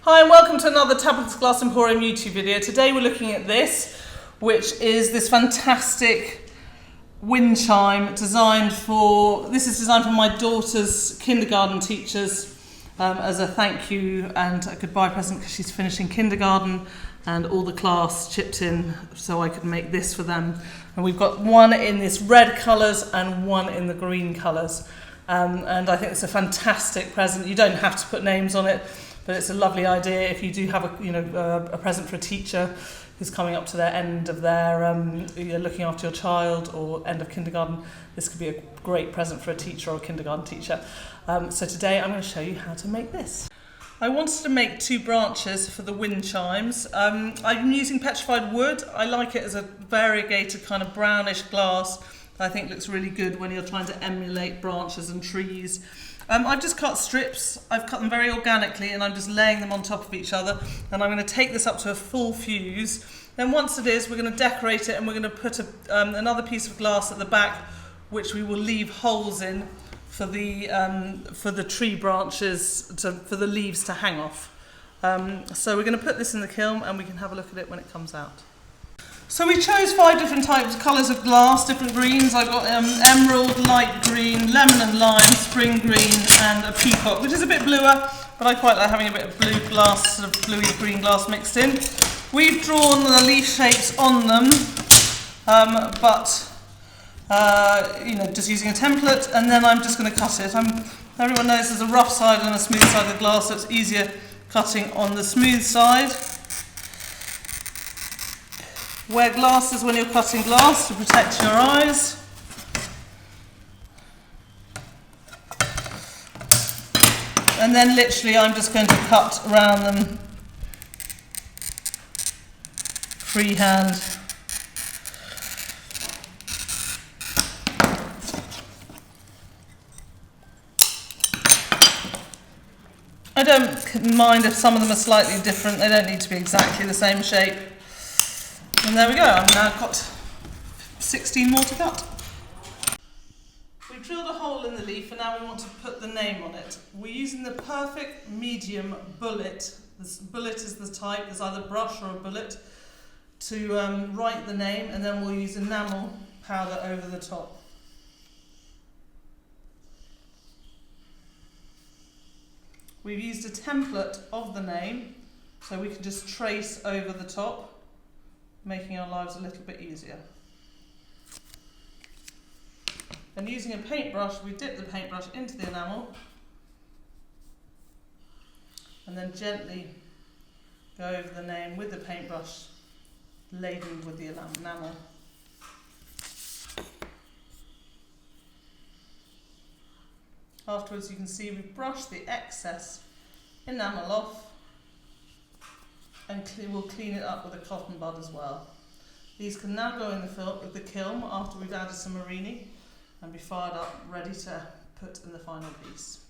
Hi and welcome to another Tabitha's Glass Emporium YouTube video. Today we're looking at this, which is this fantastic wind chime designed for my daughter's kindergarten teachers as a thank you and a goodbye present because she's finishing kindergarten and all the class chipped in so I could make this for them. And we've got one in this red colours and one in the green colours. And I think it's a fantastic present. You don't have to put names on it, but it's a lovely idea if you do have a present for a teacher who's coming up to their end of their looking after your child or end of kindergarten. This could be a great present for a teacher or a kindergarten teacher. So today I'm going to show you how to make this. I wanted to make two branches for the wind chimes. I'm using petrified wood. I like it as a variegated kind of brownish glass. I think looks really good when you're trying to emulate branches and trees. I've just cut strips. I've cut them very organically and I'm just laying them on top of each other, and I'm going to take this up to a full fuse. Then once it is, we're going to decorate it and we're going to put another piece of glass at the back which we will leave holes in for the tree branches, for the leaves to hang off. So we're going to put this in the kiln and we can have a look at it when it comes out. So we chose 5 different colours of glass, different greens. I've got emerald, light green, lemon and lime, spring green and a peacock, which is a bit bluer, but I quite like having a bit of blue glass, sort of bluey green glass mixed in. We've drawn the leaf shapes on them, just using a template, and then I'm just going to cut it. Everyone knows there's a rough side and a smooth side of the glass, so it's easier cutting on the smooth side. Wear glasses when you're cutting glass to protect your eyes. And then literally I'm just going to cut around them freehand. I don't mind if some of them are slightly different. They don't need to be exactly the same shape. And there we go, I've now got 16 more to cut. We've drilled a hole in the leaf and now we want to put the name on it. We're using the perfect medium bullet. This bullet is the type, there's either brush or a bullet, to write the name, and then we'll use enamel powder over the top. We've used a template of the name so we can just trace over the top, making our lives a little bit easier. And using a paintbrush, we dip the paintbrush into the enamel and then gently go over the name with the paintbrush laden with the enamel. Afterwards you can see we've brushed the excess enamel off, and we'll clean it up with a cotton bud as well. These can now go in the kiln after we've added some murrine and be fired up, ready to put in the final piece.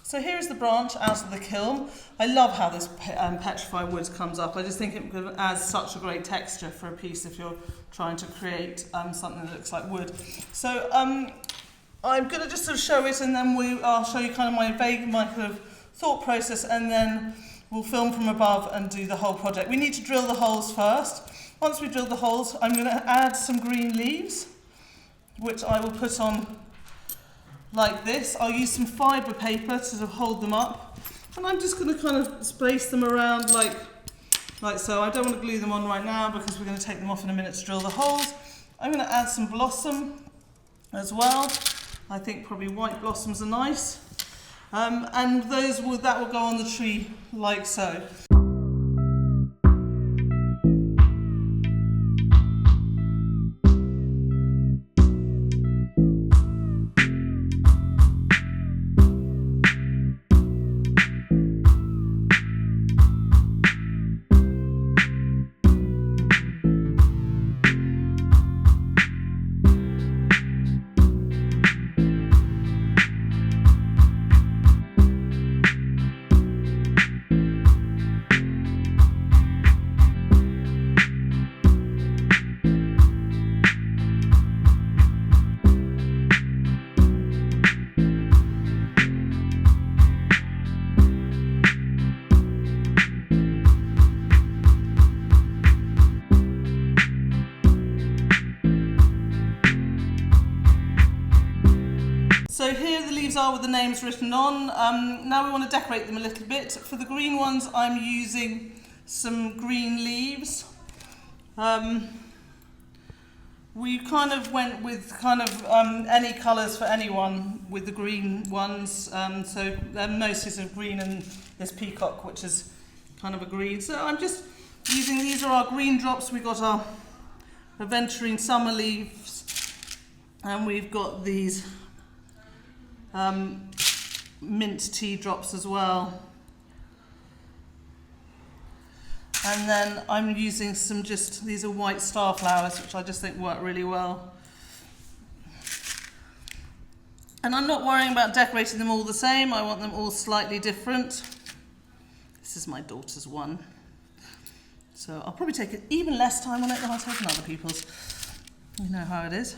So here is the branch out of the kiln. I love how this petrified wood comes up. I just think it adds such a great texture for a piece if you're trying to create something that looks like wood. So I'm going to just sort of show it, and then I'll show you kind of my kind of thought process, and then we'll film from above and do the whole project. We need to drill the holes first. Once we drill the holes, I'm going to add some green leaves, which I will put on like this. I'll use some fibre paper to sort of hold them up, and I'm just going to kind of space them around like so. I don't want to glue them on right now because we're going to take them off in a minute to drill the holes. I'm going to add some blossom as well. I think probably white blossoms are nice. And that will go on the tree like so. are with the names written on. Now we want to decorate them a little bit. For the green ones, I'm using some green leaves. We kind of went with any colours for anyone with the green ones. So they're mostly sort of green and this peacock, which is kind of a green. So I'm just using, these are our green drops. We've got our aventurine summer leaves, and we've got these mint tea drops as well. And then I'm using some these are white star flowers, which I just think work really well. And I'm not worrying about decorating them all the same. I want them all slightly different. This is my daughter's one. So I'll probably take even less time on it than I've taken other people's. You know how it is.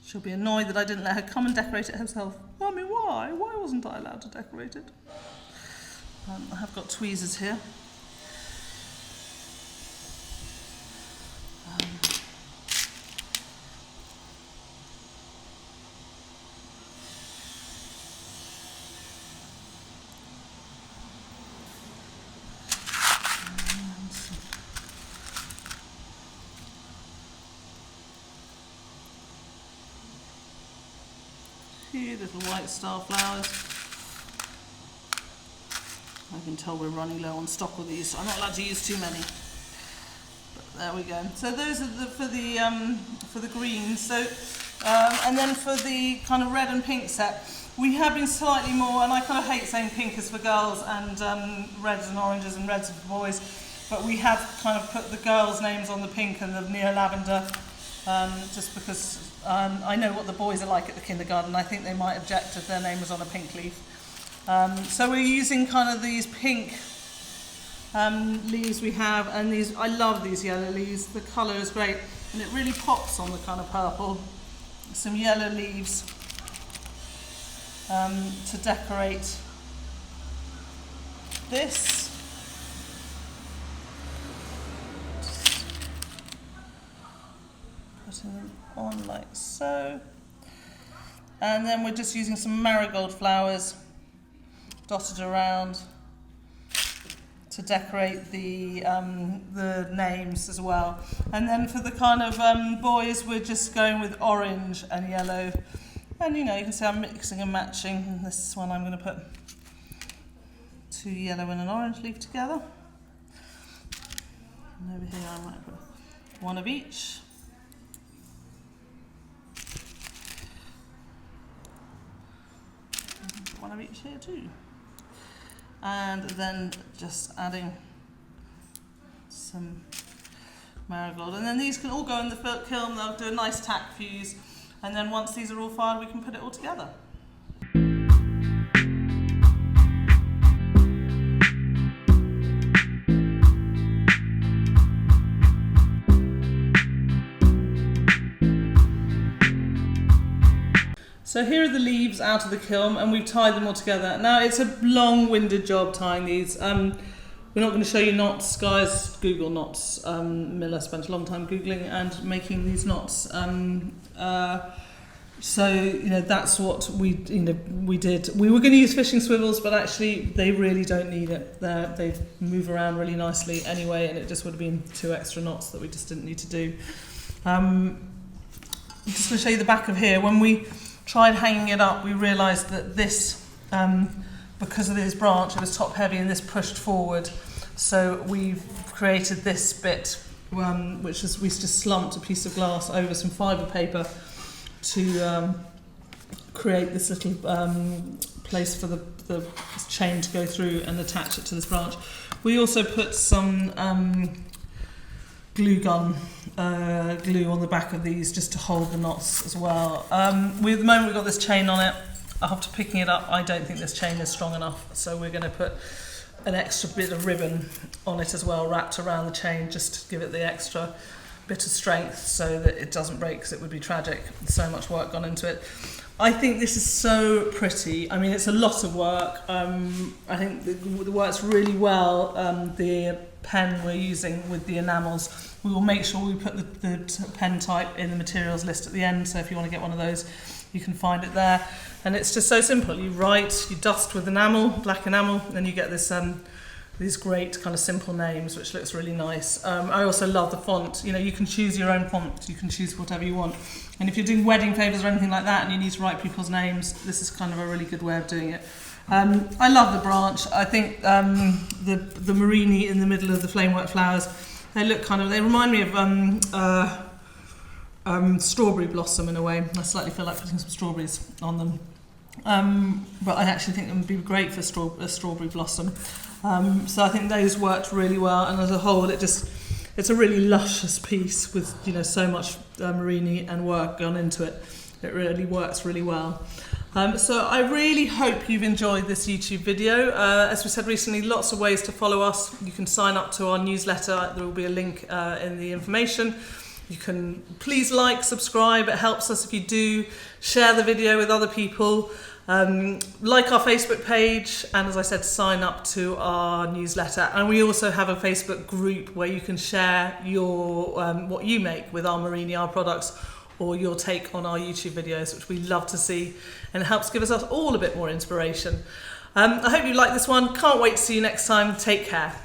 She'll be annoyed that I didn't let her come and decorate it herself. Mummy, why? Why wasn't I allowed to decorate it? I have got tweezers here. Little white star flowers. I've been told we're running low on stock of these, so I'm not allowed to use too many. But there we go. So those are for the greens. So and then for the kind of red and pink set, we have been slightly more. And I kind of hate saying pink is for girls and reds and oranges and reds are for boys. But we have kind of put the girls' names on the pink and the neo lavender. Just because I know what the boys are like at the kindergarten. I think they might object if their name was on a pink leaf. So we're using kind of these pink leaves we have, and these, I love these yellow leaves. The colour is great, and it really pops on the kind of purple. Some yellow leaves to decorate this. Putting them on like so, and then we're just using some marigold flowers dotted around to decorate the names as well. And then for the kind of boys, we're just going with orange and yellow, and you can see I'm mixing and matching. And this one I'm going to put 2 yellow and an orange leaf together, and over here I might put 1 of each. One of each here too, and then just adding some marigold, and then these can all go in the kiln. They'll do a nice tack fuse, and then once these are all fired, we can put it all together. So here are the leaves out of the kiln, and we've tied them all together. Now it's a long-winded job tying these. We're not going to show you knots, guys. Google knots. Miller spent a long time Googling and making these knots. So that's what we did. We were going to use fishing swivels, but actually they really don't need it. They move around really nicely anyway, and it just would have been 2 extra knots that we just didn't need to do. I'm just going to show you the back of here. When we tried hanging it up, we realised that this, because of this branch, it was top heavy and this pushed forward. So we've created this bit, which is we just slumped a piece of glass over some fibre paper to create this little place for the chain to go through and attach it to this branch. We also put some glue on the back of these just to hold the knots as well. At the moment we've got this chain on it. After picking it up, I don't think this chain is strong enough, so we're going to put an extra bit of ribbon on it as well, wrapped around the chain, just to give it the extra bit of strength so that it doesn't break, because it would be tragic. So much work gone into it. I think this is so pretty. I mean, it's a lot of work. I think it works really well. The pen we're using with the enamels, we will make sure we put the pen type in the materials list at the end, so if you want to get one of those, you can find it there. And it's just so simple. You write, you dust with enamel, black enamel, and you get this these great kind of simple names, which looks really nice. I also love the font. You know, you can choose your own font. You can choose whatever you want. And if you're doing wedding favours or anything like that and you need to write people's names, this is kind of a really good way of doing it. I love the branch. I think the murrine in the middle of the flamework flowers, they remind me of strawberry blossom in a way. I slightly feel like putting some strawberries on them. But I actually think it would be great for a strawberry blossom. So I think those worked really well, and as a whole it's a really luscious piece with, you know, so much murrine and work gone into it. It really works really well. So I really hope you've enjoyed this YouTube video. As we said recently, lots of ways to follow us. You can sign up to our newsletter. There will be a link in the information. You can please like, subscribe. It helps us if you do. Share the video with other people. Like our Facebook page, and as I said, sign up to our newsletter. And we also have a Facebook group where you can share your what you make with our murrine art products, or your take on our YouTube videos, which we love to see, and it helps give us all a bit more inspiration. I hope you like this one. Can't wait to see you next time. Take care.